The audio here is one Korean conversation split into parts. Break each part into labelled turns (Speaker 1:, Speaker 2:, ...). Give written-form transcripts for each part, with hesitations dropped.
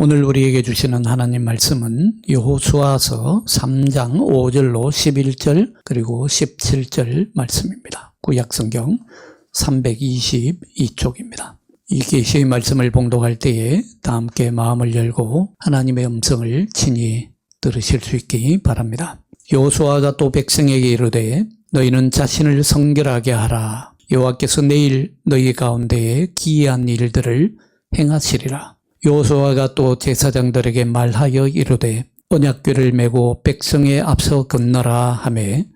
Speaker 1: 오늘 우리에게 주시는 하나님 말씀은 여호수아서 3장 5절로 11절 그리고 17절 말씀입니다. 구약성경 322쪽입니다. 이 계시의 말씀을 봉독할 때에 다 함께 마음을 열고 하나님의 음성을 친히 들으실 수 있기 바랍니다. 여호수아가 또 백성에게 이르되 너희는 자신을 성결하게 하라. 여호와께서 내일 너희 가운데에 기이한 일들을 행하시리라. 여호수아가 또 제사장들에게 말하여 이르되 언약궤를 메고 백성에 앞서 건너라 하매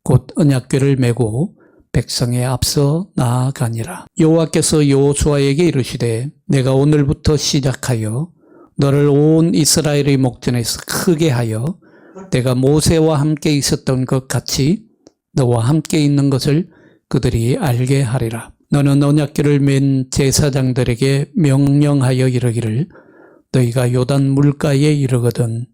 Speaker 1: 곧 언약궤를 메고 백성에 앞서 나아가니라. 여호와께서 여호수아에게 이르시되 내가 오늘부터 시작하여 너를 온 이스라엘의 목전에서 크게 하여 내가 모세와 함께 있었던 것 같이 너와 함께 있는 것을 그들이 알게 하리라. 너는 언약궤를 맨 제사장들에게 명령하여 이르기를 너희가 요단 물가에 이르거든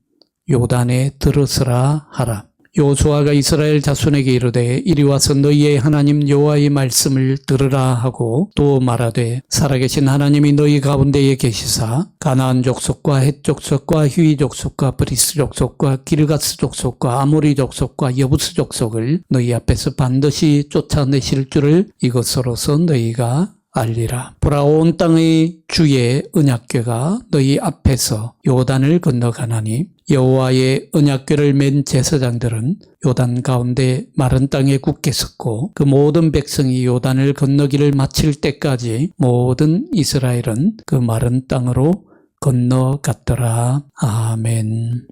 Speaker 1: 요단에 들으으라 하라. 여호수아가 이스라엘 자손에게 이르되 이리 와서 너희의 하나님 여호와의 말씀을 들으라 하고 또 말하되 살아계신 하나님이 너희 가운데에 계시사 가나안 족속과 헷 족속과 히위 족속과 브리스 족속과 기르가스 족속과 아모리 족속과 여부스 족속을 너희 앞에서 반드시 쫓아내실 줄을 이것으로서 너희가 알리라. 보라, 온 땅의 주의 언약궤가 너희 앞에서 요단을 건너가나니 여호와의 언약궤를 맨 제사장들은 요단 가운데 마른 땅에 굳게 섰고 그 모든 백성이 요단을 건너기를 마칠 때까지 모든 이스라엘은 그 마른 땅으로 건너갔더라. 아멘.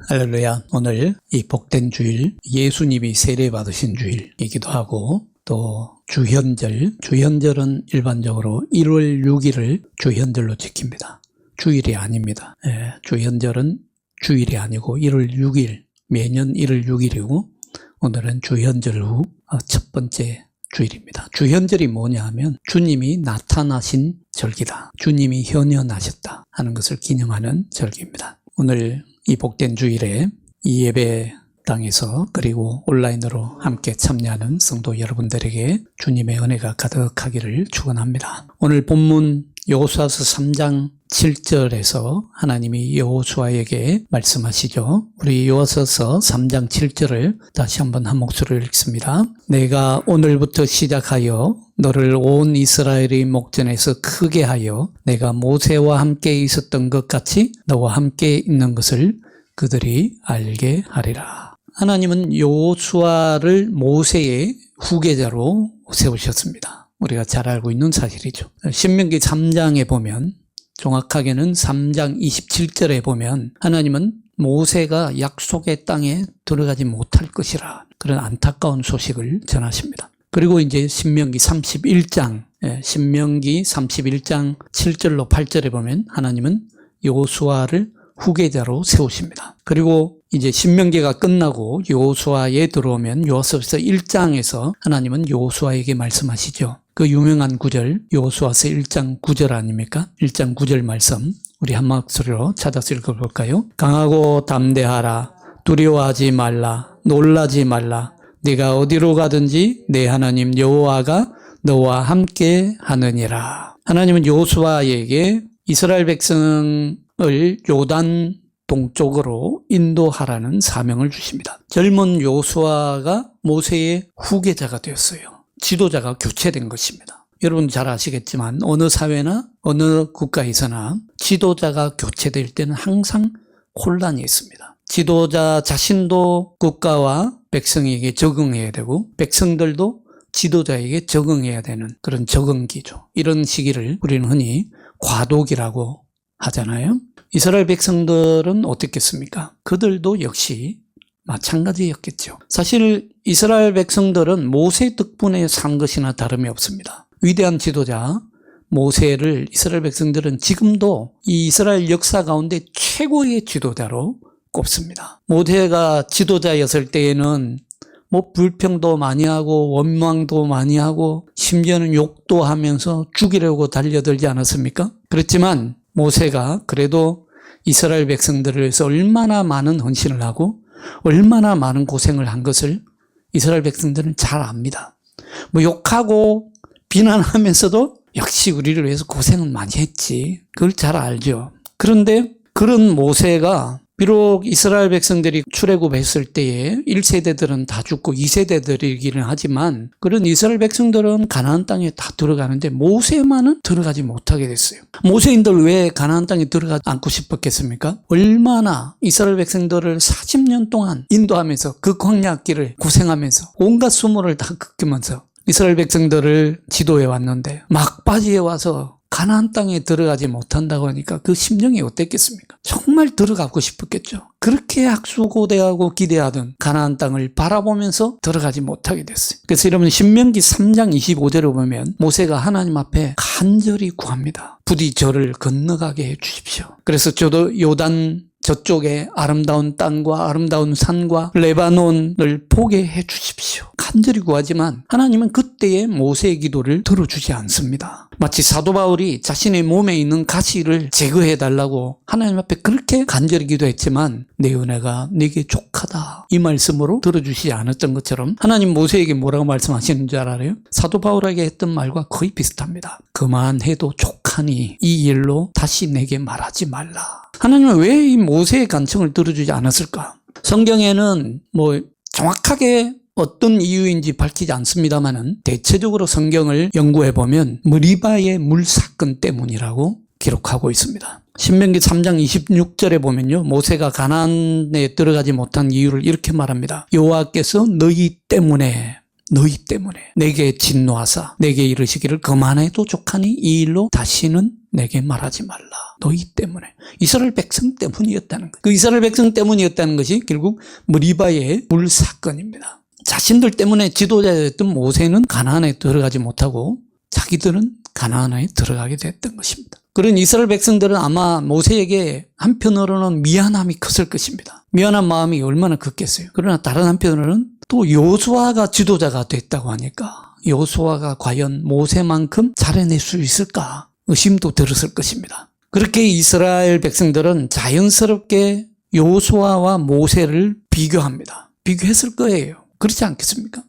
Speaker 1: 할렐루야. 오늘 이 복된 주일, 예수님이 세례받으신 주일이기도 하고 또 주현절은 일반적으로 1월 6일을 주현절로 지킵니다. 주일이 아닙니다. 주현절은 주일이 아니고 1월 6일, 매년 1월 6일이고 오늘은 주현절 후 첫 번째 주일입니다. 주현절이 뭐냐 하면 주님이 나타나신 절기다. 주님이 현현하셨다 하는 것을 기념하는 절기입니다. 오늘 이 복된 주일에 이 예배 땅에서 그리고 온라인으로 함께 참여하는 성도 여러분들에게 주님의 은혜가 가득하기를 축원합니다. 오늘 본문 여호수아서 3장 7절에서 하나님이 여호수아에게 말씀하시죠. 우리 여호수아서 3장 7절을 다시 한번 한 목소리로 읽습니다. 내가 오늘부터 시작하여 너를 온 이스라엘의 목전에서 크게 하여 내가 모세와 함께 있었던 것 같이 너와 함께 있는 것을 그들이 알게 하리라. 하나님은 여호수아를 모세의 후계자로 세우셨습니다. 우리가 잘 알고 있는 사실이죠. 신명기 3장에 보면 정확하게는 3장 27절에 보면 하나님은 모세가 약속의 땅에 들어가지 못할 것이라 그런 안타까운 소식을 전하십니다. 그리고 이제 신명기 31장 7절로 8절에 보면 하나님은 여호수아를 후계자로 세우십니다. 그리고 이제 신명기가 끝나고 여호수아에 들어오면 여호수아서 1장에서 하나님은 여호수아에게 말씀하시죠. 그 유명한 구절 여호수아서 1장 9절 아닙니까? 1장 9절 말씀 우리 한 목소리로 찾아서 읽어볼까요? 강하고 담대하라. 두려워하지 말라. 놀라지 말라. 네가 어디로 가든지 내 하나님 여호와가 너와 함께 하느니라. 하나님은 여호수아에게 이스라엘 백성을 요단 동쪽으로 인도하라는 사명을 주십니다. 젊은 여호수아가 모세의 후계자가 되었어요. 지도자가 교체된 것입니다. 여러분 잘 아시겠지만 어느 사회나 어느 국가에서나 지도자가 교체될 때는 항상 혼란이 있습니다. 지도자 자신도 국가와 백성에게 적응해야 되고 백성들도 지도자에게 적응해야 되는 그런 적응기죠. 이런 시기를 우리는 흔히 과도기라고 하잖아요. 이스라엘 백성들은 어떻겠습니까? 그들도 역시 마찬가지였겠죠. 사실 이스라엘 백성들은 모세 덕분에 산 것이나 다름이 없습니다. 위대한 지도자 모세를 이스라엘 백성들은 지금도 이 이스라엘 역사 가운데 최고의 지도자로 꼽습니다. 모세가 지도자였을 때에는 불평도 많이 하고 원망도 많이 하고 심지어는 욕도 하면서 죽이려고 달려들지 않았습니까? 그렇지만 모세가 그래도 이스라엘 백성들을 위해서 얼마나 많은 헌신을 하고 얼마나 많은 고생을 한 것을 이스라엘 백성들은 잘 압니다. 욕하고 비난하면서도 역시 우리를 위해서 고생은 많이 했지. 그걸 잘 알죠. 그런데 그런 모세가 비록 이스라엘 백성들이 출애굽했을 때에 1세대들은 다 죽고 2세대들이기는 하지만 그런 이스라엘 백성들은 가나안 땅에 다 들어가는데 모세만은 들어가지 못하게 됐어요. 모세인들 왜 가나안 땅에 들어가지 않고 싶었겠습니까? 얼마나 이스라엘 백성들을 40년 동안 인도하면서 그 광야길을 고생하면서 온갖 수모를 다 겪으면서 이스라엘 백성들을 지도해 왔는데 막바지에 와서 가나안 땅에 들어가지 못한다고 하니까 그 심정이 어땠겠습니까? 정말 들어가고 싶었겠죠. 그렇게 학수고대하고 기대하던 가나안 땅을 바라보면서 들어가지 못하게 됐어요. 그래서 여러분 신명기 3장 25절을 보면 모세가 하나님 앞에 간절히 구합니다. 부디 저를 건너가게 해 주십시오. 그래서 저도 요단 저쪽에 아름다운 땅과 아름다운 산과 레바논을 보게 해 주십시오. 간절히 구하지만 하나님은 그때의 모세의 기도를 들어주지 않습니다. 마치 사도 바울이 자신의 몸에 있는 가시를 제거해 달라고 하나님 앞에 그렇게 간절히 기도했지만 내 은혜가 내게 족하다 이 말씀으로 들어주시지 않았던 것처럼 하나님 모세에게 뭐라고 말씀하시는 줄 알아요? 사도 바울에게 했던 말과 거의 비슷합니다. 그만해도 족하니 이 일로 다시 내게 말하지 말라. 하나님은 왜 이 모세의 간청을 들어주지 않았을까? 성경에는 정확하게 어떤 이유인지 밝히지 않습니다만은 대체적으로 성경을 연구해보면 무리바의 물 사건 때문이라고 기록하고 있습니다. 신명기 3장 26절에 보면요, 모세가 가나안에 들어가지 못한 이유를 이렇게 말합니다. 여호와께서 너희 때문에 내게 진노하사 내게 이르시기를 그만해도 족하니 이 일로 다시는 내게 말하지 말라. 너희 때문에. 이스라엘 백성 때문이었다는 거예요. 그 이스라엘 백성 때문이었다는 것이 결국 무리바의 물 사건입니다. 자신들 때문에 지도자였던 모세는 가나안에 들어가지 못하고 자기들은 가나안에 들어가게 됐던 것입니다. 그런 이스라엘 백성들은 아마 모세에게 한편으로는 미안함이 컸을 것입니다. 미안한 마음이 얼마나 컸겠어요. 그러나 다른 한편으로는 또 여호수아가 지도자가 됐다고 하니까 여호수아가 과연 모세만큼 잘해낼 수 있을까 의심도 들었을 것입니다. 그렇게 이스라엘 백성들은 자연스럽게 여호수아와 모세를 비교합니다. 비교했을 거예요. 그렇지 않겠습니까?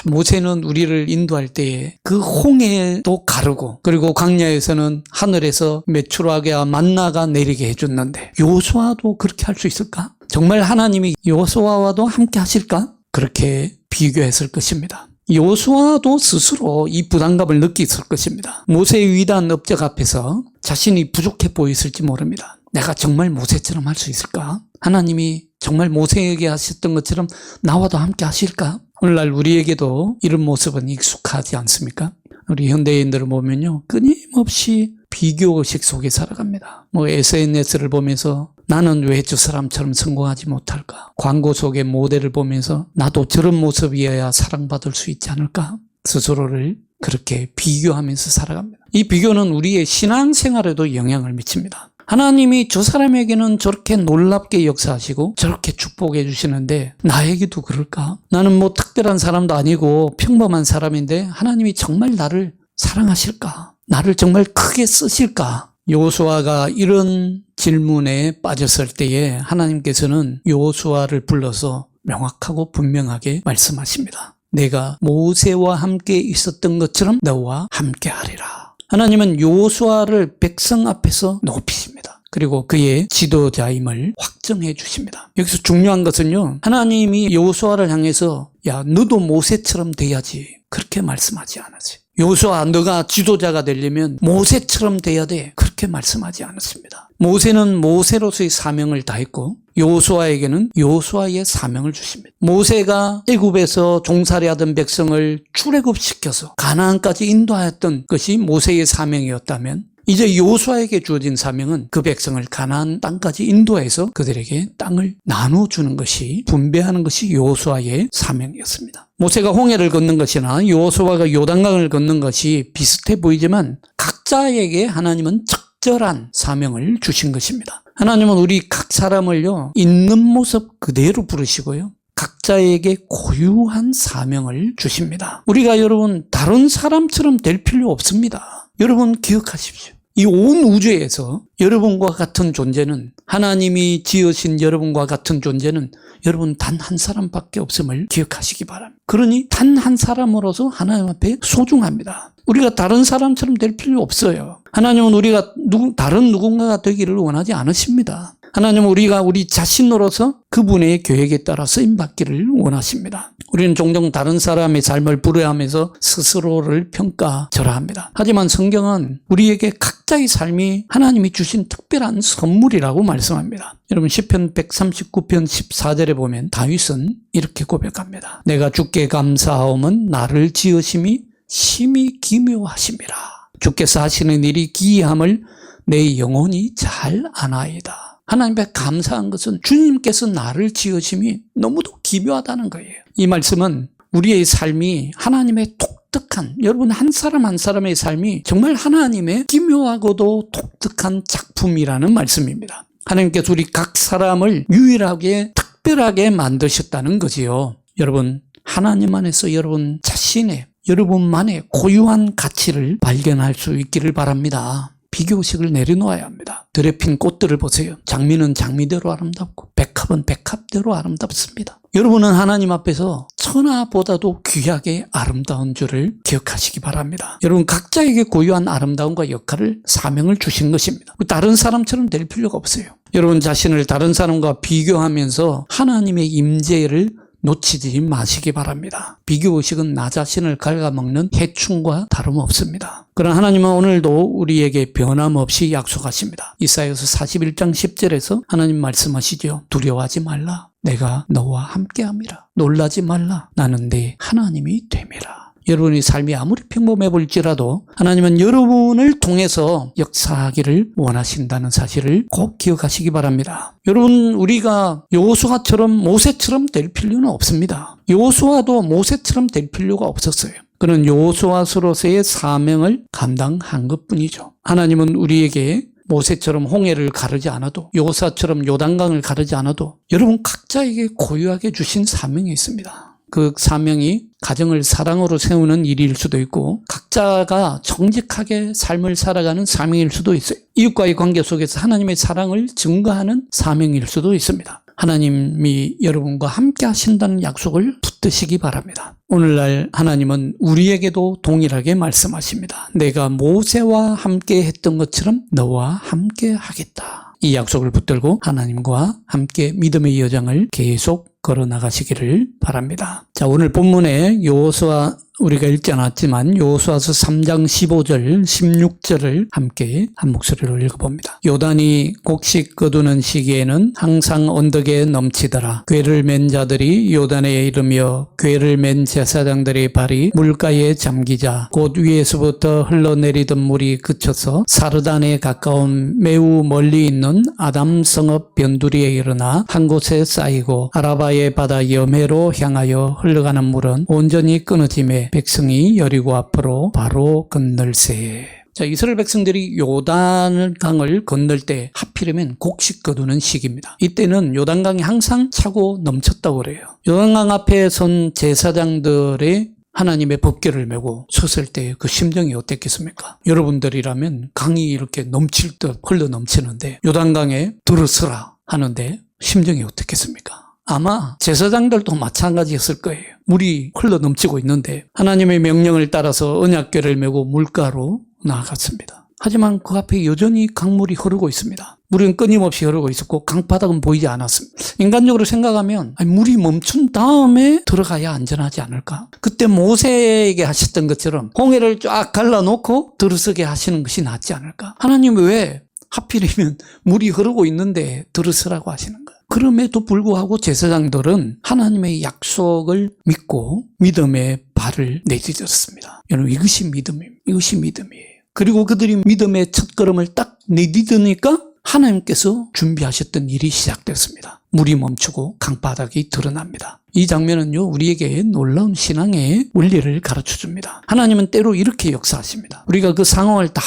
Speaker 1: 모세는 우리를 인도할 때에 그 홍해도 가르고 그리고 광야에서는 하늘에서 메추라기와 만나가 내리게 해줬는데 여호수아도 그렇게 할 수 있을까? 정말 하나님이 여호수아와도 함께 하실까? 그렇게 비교했을 것입니다. 여호수아도 스스로 이 부담감을 느꼈을 것입니다. 모세의 위대한 업적 앞에서 자신이 부족해 보였을지 모릅니다. 내가 정말 모세처럼 할 수 있을까? 하나님이 정말 모세에게 하셨던 것처럼 나와도 함께 하실까? 오늘날 우리에게도 이런 모습은 익숙하지 않습니까? 우리 현대인들을 보면요, 끊임없이 비교의식 속에 살아갑니다. SNS를 보면서 나는 왜 저 사람처럼 성공하지 못할까? 광고 속의 모델을 보면서 나도 저런 모습이어야 사랑받을 수 있지 않을까? 스스로를 그렇게 비교하면서 살아갑니다. 이 비교는 우리의 신앙생활에도 영향을 미칩니다. 하나님이 저 사람에게는 저렇게 놀랍게 역사하시고 저렇게 축복해 주시는데 나에게도 그럴까? 나는 특별한 사람도 아니고 평범한 사람인데 하나님이 정말 나를 사랑하실까? 나를 정말 크게 쓰실까? 여호수아가 이런 질문에 빠졌을 때에 하나님께서는 여호수아를 불러서 명확하고 분명하게 말씀하십니다. 내가 모세와 함께 있었던 것처럼 너와 함께 하리라. 하나님은 여호수아를 백성 앞에서 높이십니다. 그리고 그의 지도자임을 확정해 주십니다. 여기서 중요한 것은요, 하나님이 여호수아를 향해서 너도 모세처럼 돼야지 그렇게 말씀하지 않으세요. 여호수아 너가 지도자가 되려면 모세처럼 돼야 돼 그렇게 말씀하지 않았습니다. 모세는 모세로서의 사명을 다했고 여호수아에게는 여호수아의 사명을 주십니다. 모세가 애굽에서 종살이하던 백성을 출애굽시켜서 가나안까지 인도하였던 것이 모세의 사명이었다면 이제 여호수아에게 주어진 사명은 그 백성을 가나안 땅까지 인도해서 그들에게 땅을 나눠주는 것이, 분배하는 것이 여호수아의 사명이었습니다. 모세가 홍해를 걷는 것이나 여호수아가 요단강을 걷는 것이 비슷해 보이지만 각자에게 하나님은 적절한 사명을 주신 것입니다. 하나님은 우리 각 사람을요, 있는 모습 그대로 부르시고요, 각자에게 고유한 사명을 주십니다. 우리가 여러분 다른 사람처럼 될 필요 없습니다. 여러분 기억하십시오. 이 온 우주에서 여러분과 같은 존재는, 하나님이 지으신 여러분과 같은 존재는 여러분 단 한 사람밖에 없음을 기억하시기 바랍니다. 그러니 단 한 사람으로서 하나님 앞에 소중합니다. 우리가 다른 사람처럼 될 필요 없어요. 하나님은 우리가 다른 누군가가 되기를 원하지 않으십니다. 하나님은 우리가 우리 자신으로서 그분의 계획에 따라 쓰임받기를 원하십니다. 우리는 종종 다른 사람의 삶을 불허하면서 스스로를 평가절하합니다. 하지만 성경은 우리에게 각자의 삶이 하나님이 주신 특별한 선물이라고 말씀합니다. 여러분 시편 139편 14절에 보면 다윗은 이렇게 고백합니다. 내가 주께 감사하옴은 나를 지으심이 심히 기묘하심이라. 주께서 하시는 일이 기이함을 내 영혼이 잘 아나이다. 하나님께 감사한 것은 주님께서 나를 지으심이 너무도 기묘하다는 거예요. 이 말씀은 우리의 삶이 하나님의 독특한, 여러분 한 사람 한 사람의 삶이 정말 하나님의 기묘하고도 독특한 작품이라는 말씀입니다. 하나님께서 우리 각 사람을 유일하게 특별하게 만드셨다는 거지요. 여러분 하나님 안에서 여러분 자신의, 여러분만의 고유한 가치를 발견할 수 있기를 바랍니다. 비교식을 내려놓아야 합니다. 들에 핀 꽃들을 보세요. 장미는 장미대로 아름답고 백합은 백합대로 아름답습니다. 여러분은 하나님 앞에서 천하보다도 귀하게 아름다운 줄을 기억하시기 바랍니다. 여러분 각자에게 고유한 아름다움과 역할을 사명을 주신 것입니다. 다른 사람처럼 될 필요가 없어요. 여러분 자신을 다른 사람과 비교하면서 하나님의 임재를 놓치지 마시기 바랍니다. 비교의식은 나 자신을 갉아먹는 해충과 다름없습니다. 그러나 하나님은 오늘도 우리에게 변함없이 약속하십니다. 이사야서 41장 10절에서 하나님 말씀하시죠. 두려워하지 말라. 내가 너와 함께함이라. 놀라지 말라. 나는 네 하나님이 됨이라. 여러분의 삶이 아무리 평범해 보일지라도 하나님은 여러분을 통해서 역사하기를 원하신다는 사실을 꼭 기억하시기 바랍니다. 여러분 우리가 여호수아처럼 모세처럼 될 필요는 없습니다. 여호수아도 모세처럼 될 필요가 없었어요. 그는 여호수아로서의 사명을 감당한 것뿐이죠. 하나님은 우리에게 모세처럼 홍해를 가르지 않아도 여호수아처럼 요단강을 가르지 않아도 여러분 각자에게 고유하게 주신 사명이 있습니다. 그 사명이 가정을 사랑으로 세우는 일일 수도 있고 각자가 정직하게 삶을 살아가는 사명일 수도 있어요. 이웃과의 관계 속에서 하나님의 사랑을 증거하는 사명일 수도 있습니다. 하나님이 여러분과 함께 하신다는 약속을 붙드시기 바랍니다. 오늘날 하나님은 우리에게도 동일하게 말씀하십니다. 내가 모세와 함께 했던 것처럼 너와 함께 하겠다. 이 약속을 붙들고 하나님과 함께 믿음의 여정을 계속 걸어나가시기를 바랍니다. 자, 오늘 본문에 여호수아 우리가 읽지 않았지만 여호수아서 3장 15절 16절을 함께 한 목소리로 읽어봅니다. 요단이 곡식 거두는 시기에는 항상 언덕에 넘치더라. 궤를 맨 자들이 요단에 이르며 궤를 맨 제사장들의 발이 물가에 잠기자 곧 위에서부터 흘러내리던 물이 그쳐서 사르단에 가까운 매우 멀리 있는 아담 성읍 변두리에 일어나 한 곳에 쌓이고 아라바의 바다 여매로 향하여 흘러가는 물은 온전히 끊어지매 백성이 여리고 앞으로 바로 건널세. 자, 이스라엘 백성들이 요단강을 건널 때 하필이면 곡식 거두는 시기입니다. 이때는 요단강이 항상 차고 넘쳤다고 그래요. 요단강 앞에 선 제사장들의 하나님의 법궤를 메고 섰을 때 그 심정이 어땠겠습니까? 여러분들이라면 강이 이렇게 넘칠 듯 흘러 넘치는데 요단강에 들어서라 하는데 심정이 어떻겠습니까? 아마 제사장들도 마찬가지였을 거예요. 물이 흘러 넘치고 있는데 하나님의 명령을 따라서 언약궤를 메고 물가로 나아갔습니다. 하지만 그 앞에 여전히 강물이 흐르고 있습니다. 물은 끊임없이 흐르고 있었고 강바닥은 보이지 않았습니다. 인간적으로 생각하면 물이 멈춘 다음에 들어가야 안전하지 않을까? 그때 모세에게 하셨던 것처럼 홍해를 쫙 갈라놓고 들어서게 하시는 것이 낫지 않을까? 하나님은 왜 하필이면 물이 흐르고 있는데 들어서라고 하시는 거예요? 그럼에도 불구하고 제사장들은 하나님의 약속을 믿고 믿음의 발을 내딛었습니다. 여러분 이것이 믿음입니다. 이것이 믿음이에요. 그리고 그들이 믿음의 첫걸음을 딱 내딛으니까 하나님께서 준비하셨던 일이 시작됐습니다. 물이 멈추고 강바닥이 드러납니다. 이 장면은요 우리에게 놀라운 신앙의 원리를 가르쳐줍니다. 하나님은 때로 이렇게 역사하십니다. 우리가 그 상황을 다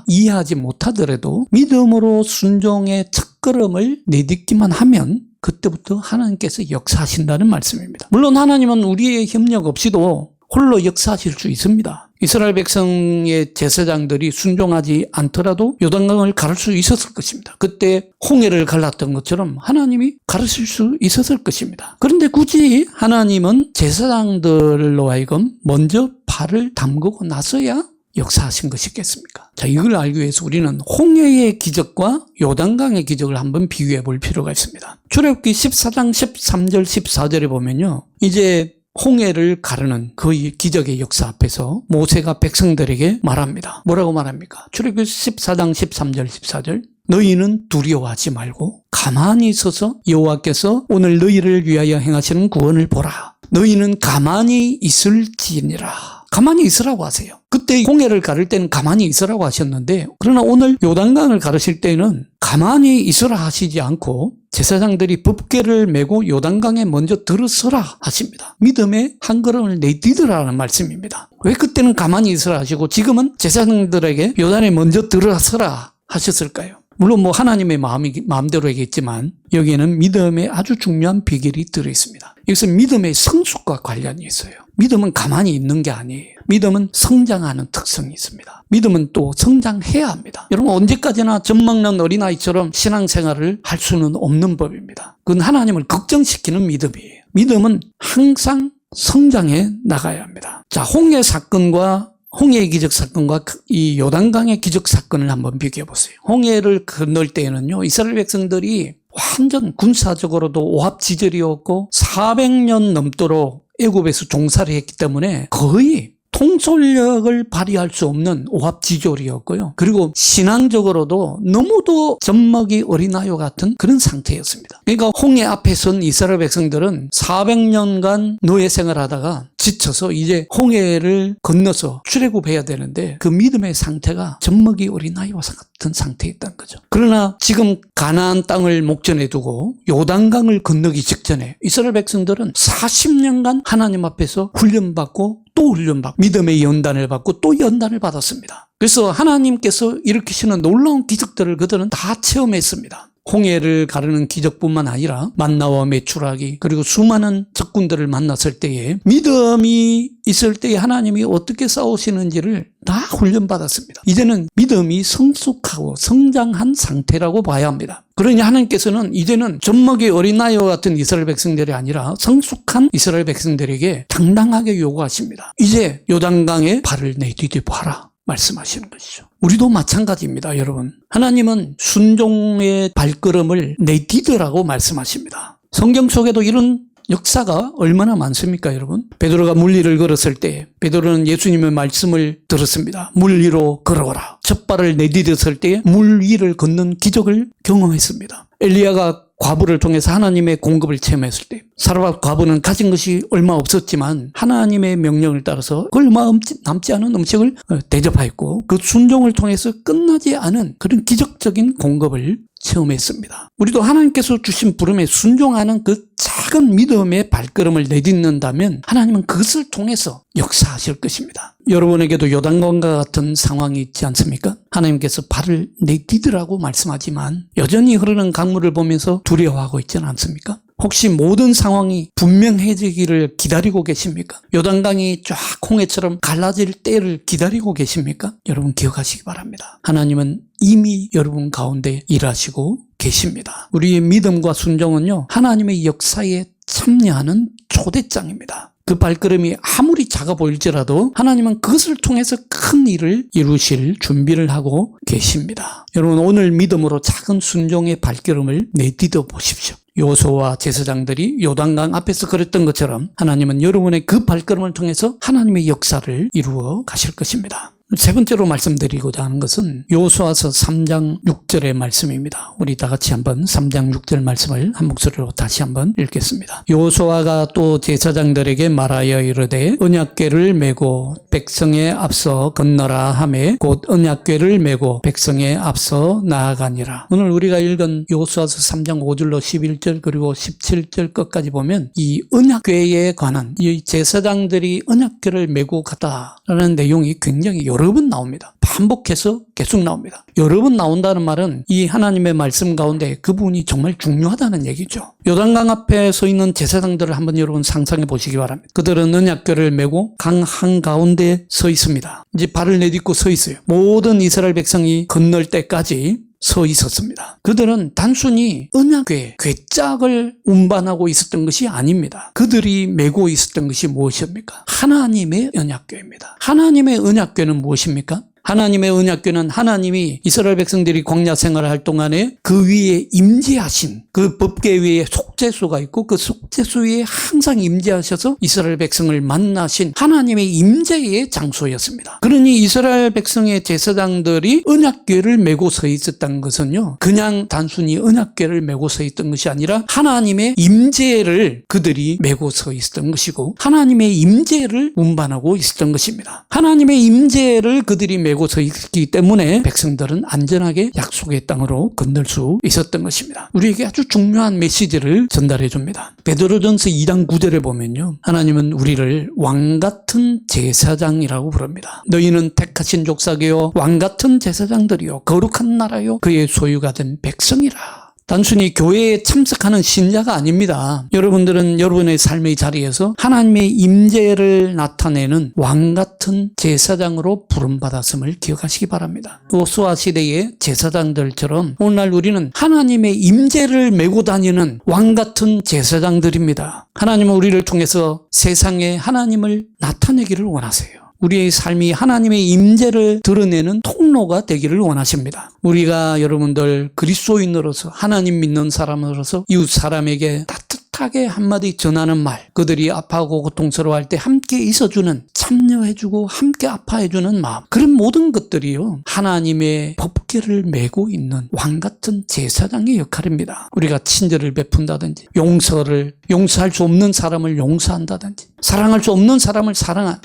Speaker 1: 이해하지 못하더라도 믿음으로 순종의 첫걸음을 내딛기만 하면 그때부터 하나님께서 역사하신다는 말씀입니다. 물론 하나님은 우리의 협력 없이도 홀로 역사하실 수 있습니다. 이스라엘 백성의 제사장들이 순종하지 않더라도 요단강을 가를 수 있었을 것입니다. 그때 홍해를 갈랐던 것처럼 하나님이 가르칠 수 있었을 것입니다. 그런데 굳이 하나님은 제사장들로 하여금 먼저 발을 담그고 나서야 역사하신 것이겠습니까? 자, 이걸 알기 위해서 우리는 홍해의 기적과 요단강의 기적을 한번 비교해 볼 필요가 있습니다. 출애굽기 14장 13절 14절에 보면요, 이제 홍해를 가르는 그 기적의 역사 앞에서 모세가 백성들에게 말합니다. 뭐라고 말합니까? 출애굽기 14장 13절 14절, 너희는 두려워하지 말고 가만히 있어서 여호와께서 오늘 너희를 위하여 행하시는 구원을 보라. 너희는 가만히 있을지니라. 가만히 있으라고 하세요. 그때 홍해를 가를 때는 가만히 있으라고 하셨는데, 그러나 오늘 요단강을 가르실 때는 가만히 있으라 하시지 않고 제사장들이 법궤를 메고 요단강에 먼저 들어서라 하십니다. 믿음의 한 걸음을 내디디라는 말씀입니다. 왜 그때는 가만히 있으라 하시고 지금은 제사장들에게 요단에 먼저 들어서라 하셨을까요? 물론 뭐 하나님의 마음대로 하겠지만 여기에는 믿음의 아주 중요한 비결이 들어있습니다. 이것은 믿음의 성숙과 관련이 있어요. 믿음은 가만히 있는 게 아니에요. 믿음은 성장하는 특성이 있습니다. 믿음은 또 성장해야 합니다. 여러분, 언제까지나 젖먹는 어린아이처럼 신앙생활을 할 수는 없는 법입니다. 그건 하나님을 걱정시키는 믿음이에요. 믿음은 항상 성장해 나가야 합니다. 자, 홍해의 기적 사건과 이 요단강의 기적 사건을 한번 비교해 보세요. 홍해를 건널 때에는요, 이스라엘 백성들이 완전 군사적으로도 오합지졸이었고 400년 넘도록 애굽에서 종살이 했기 때문에 거의 통솔력을 발휘할 수 없는 오합지졸이었고요. 그리고 신앙적으로도 너무도 젖먹이 어린아이와 같은 그런 상태였습니다. 그러니까 홍해 앞에 선 이스라엘 백성들은 400년간 노예 생활하다가 지쳐서 이제 홍해를 건너서 출애굽해야 되는데 그 믿음의 상태가 젖먹이 어린아이와 같은 상태에 있다는 거죠. 그러나 지금 가나안 땅을 목전에 두고 요단강을 건너기 직전에 이스라엘 백성들은 40년간 하나님 앞에서 훈련받고 또 훈련받고 믿음의 연단을 받고 또 연단을 받았습니다. 그래서 하나님께서 일으키시는 놀라운 기적들을 그들은 다 체험했습니다. 홍해를 가르는 기적뿐만 아니라 만나와 메추라기, 그리고 수많은 적군들을 만났을 때에 믿음이 있을 때에 하나님이 어떻게 싸우시는지를 다 훈련받았습니다. 이제는 믿음이 성숙하고 성장한 상태라고 봐야 합니다. 그러니 하나님께서는 이제는 젖먹이 어린아이와 같은 이스라엘 백성들이 아니라 성숙한 이스라엘 백성들에게 당당하게 요구하십니다. 이제 요단강에 발을 내디뎌 봐라 말씀하시는 것이죠. 우리도 마찬가지입니다, 여러분. 하나님은 순종의 발걸음을 내디디라고 말씀하십니다. 성경 속에도 이런 역사가 얼마나 많습니까, 여러분? 베드로가 물 위를 걸었을 때 베드로는 예수님의 말씀을 들었습니다. 물 위로 걸어오라. 첫 발을 내디뎠을 때 물 위를 걷는 기적을 경험했습니다. 엘리야가 과부를 통해서 하나님의 공급을 체험했을 때 사르밧 과부는 가진 것이 얼마 없었지만 하나님의 명령을 따라서 얼마 남지 않은 음식을 대접하였고 그 순종을 통해서 끝나지 않은 그런 기적적인 공급을 체험했습니다. 우리도 하나님께서 주신 부름에 순종하는 그 작은 믿음의 발걸음을 내딛는다면 하나님은 그것을 통해서 역사하실 것입니다. 여러분에게도 요단강과 같은 상황이 있지 않습니까? 하나님께서 발을 내디디라고 말씀하지만 여전히 흐르는 강물을 보면서 두려워하고 있지는 않습니까? 혹시 모든 상황이 분명해지기를 기다리고 계십니까? 요단강이 쫙 홍해처럼 갈라질 때를 기다리고 계십니까? 여러분 기억하시기 바랍니다. 하나님은 이미 여러분 가운데 일하시고 계십니다. 우리의 믿음과 순종은요, 하나님의 역사에 참여하는 초대장입니다. 그 발걸음이 아무리 작아 보일지라도 하나님은 그것을 통해서 큰 일을 이루실 준비를 하고 계십니다. 여러분, 오늘 믿음으로 작은 순종의 발걸음을 내디뎌 보십시오. 요수아와 제사장들이 요단강 앞에서 그랬던 것처럼 하나님은 여러분의 그 발걸음을 통해서 하나님의 역사를 이루어 가실 것입니다. 세 번째로 말씀드리고자 하는 것은 요수아서 3장 6절의 말씀입니다. 우리 다 같이 한번 3장 6절 말씀을 한 목소리로 다시 한번 읽겠습니다. 요수아가 또 제사장들에게 말하여 이르되 언약궤를 메고 백성에 앞서 건너라 하매 곧 언약궤를 메고 백성에 앞서 나아가니라. 오늘 우리가 읽은 요수아서 3장 5절로 11절 그리고 17절 끝까지 보면 이 언약궤에 관한 이 제사장들이 언약궤를 메고 갔다라는 내용이 굉장히 여러 번 나옵니다. 반복해서 계속 나옵니다. 여러 번 나온다는 말은 이 하나님의 말씀 가운데 그 부분이 정말 중요하다는 얘기죠. 요단강 앞에 서 있는 제사장들을 한번 여러분 상상해 보시기 바랍니다. 그들은 언약궤를 메고 강 한가운데 서 있습니다. 이제 발을 내딛고 서 있어요. 모든 이스라엘 백성이 건널 때까지 서 있었습니다. 그들은 단순히 언약궤, 궤짝을 운반하고 있었던 것이 아닙니다. 그들이 메고 있었던 것이 무엇입니까? 하나님의 언약궤입니다. 하나님의 언약궤는 무엇입니까? 하나님의 언약궤는 하나님이 이스라엘 백성들이 광야 생활을 할 동안에 그 위에 임재하신 그 법궤 위에 속죄수가 있고 그 속죄수 위에 항상 임재하셔서 이스라엘 백성을 만나신 하나님의 임재의 장소였습니다. 그러니 이스라엘 백성의 제사장들이 언약궤를 메고 서 있었다는 것은요, 그냥 단순히 언약궤를 메고 서 있던 것이 아니라 하나님의 임재를 그들이 메고 서 있었던 것이고 하나님의 임재를 운반하고 있었던 것입니다. 하나님의 임재를 그들이 메고 서 있기 때문에 백성들은 안전하게 약속의 땅으로 건널 수 있었던 것입니다. 우리에게 아주 중요한 메시지를 전달해 줍니다. 베드로전서 2장 9절에 보면요, 하나님은 우리를 왕같은 제사장이라고 부릅니다. 너희는 택하신 족속이요 왕같은 제사장들이요 거룩한 나라요 그의 소유가 된 백성이라. 단순히 교회에 참석하는 신자가 아닙니다. 여러분들은 여러분의 삶의 자리에서 하나님의 임재를 나타내는 왕같은 제사장으로 부름받았음을 기억하시기 바랍니다. 요수아 시대의 제사장들처럼 오늘날 우리는 하나님의 임재를 메고 다니는 왕같은 제사장들입니다. 하나님은 우리를 통해서 세상에 하나님을 나타내기를 원하세요. 우리의 삶이 하나님의 임재를 드러내는 통로가 되기를 원하십니다. 우리가 여러분들 그리스도인으로서 하나님 믿는 사람으로서 이웃 사람에게 따뜻하게 한마디 전하는 말, 그들이 아파하고 고통스러워할 때 함께 있어주는, 참여해주고 함께 아파해주는 마음, 그런 모든 것들이요 하나님의 법궤를 메고 있는 왕같은 제사장의 역할입니다. 우리가 친절을 베푼다든지 용서할 수 없는 사람을 용서한다든지 사랑할 수 없는 사람을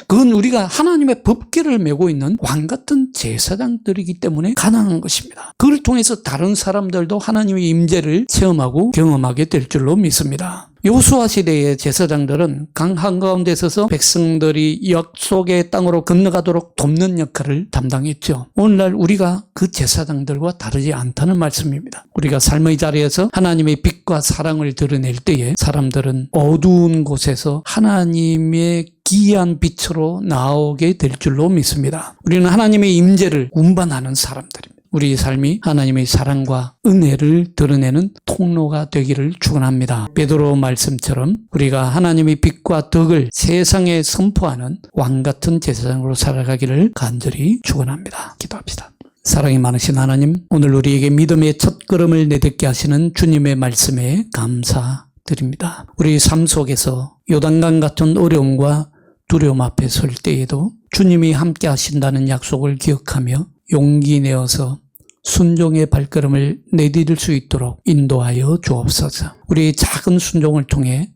Speaker 1: 그건 우리가 하나님의 법궤를 메고 있는 왕같은 제사장들이기 때문에 가능한 것입니다. 그걸 통해서 다른 사람들도 하나님의 임재를 체험하고 경험하게 될 줄로 믿습니다. 요수아 시대의 제사장들은 강 한가운데 서서 백성들이 약속의 땅으로 건너가도록 돕는 역할을 담당했죠. 오늘날 우리가 그 제사장들과 다르지 않다는 말씀입니다. 우리가 삶의 자리에서 하나님의 빛과 사랑을 드러낼 때에 사람들은 어두운 곳에서 하나님의 기이한 빛으로 나오게 될 줄로 믿습니다. 우리는 하나님의 임재를 운반하는 사람들입니다. 우리 삶이 하나님의 사랑과 은혜를 드러내는 통로가 되기를 축원합니다. 베드로 말씀처럼 우리가 하나님의 빛과 덕을 세상에 선포하는 왕같은 제사장으로 살아가기를 간절히 축원합니다. 기도합시다. 사랑이 많으신 하나님, 오늘 우리에게 믿음의 첫걸음을 내딛게 하시는 주님의 말씀에 감사드립니다. 우리 삶 속에서 요단강 같은 어려움과 두려움 앞에 설 때에도 주님이 함께 하신다는 약속을 기억하며 용기 내어서 순종의 발걸음을 내디딜 수 있도록 인도하여 주옵소서. 우리의 작은 순종을 통해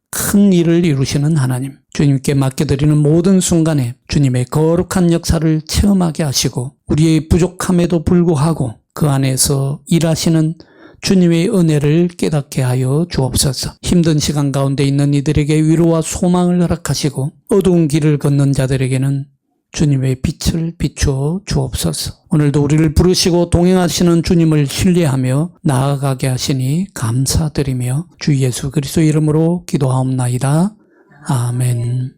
Speaker 1: 큰 일을 이루시는 하나님, 주님께 맡겨드리는 모든 순간에 주님의 거룩한 역사를 체험하게 하시고 우리의 부족함에도 불구하고 그 안에서 일하시는 주님의 은혜를 깨닫게 하여 주옵소서. 힘든 시간 가운데 있는 이들에게 위로와 소망을 허락하시고 어두운 길을 걷는 자들에게는 주님의 빛을 비추어 주옵소서. 오늘도 우리를 부르시고 동행하시는 주님을 신뢰하며 나아가게 하시니 감사드리며 주 예수 그리스도 이름으로 기도하옵나이다. 아멘.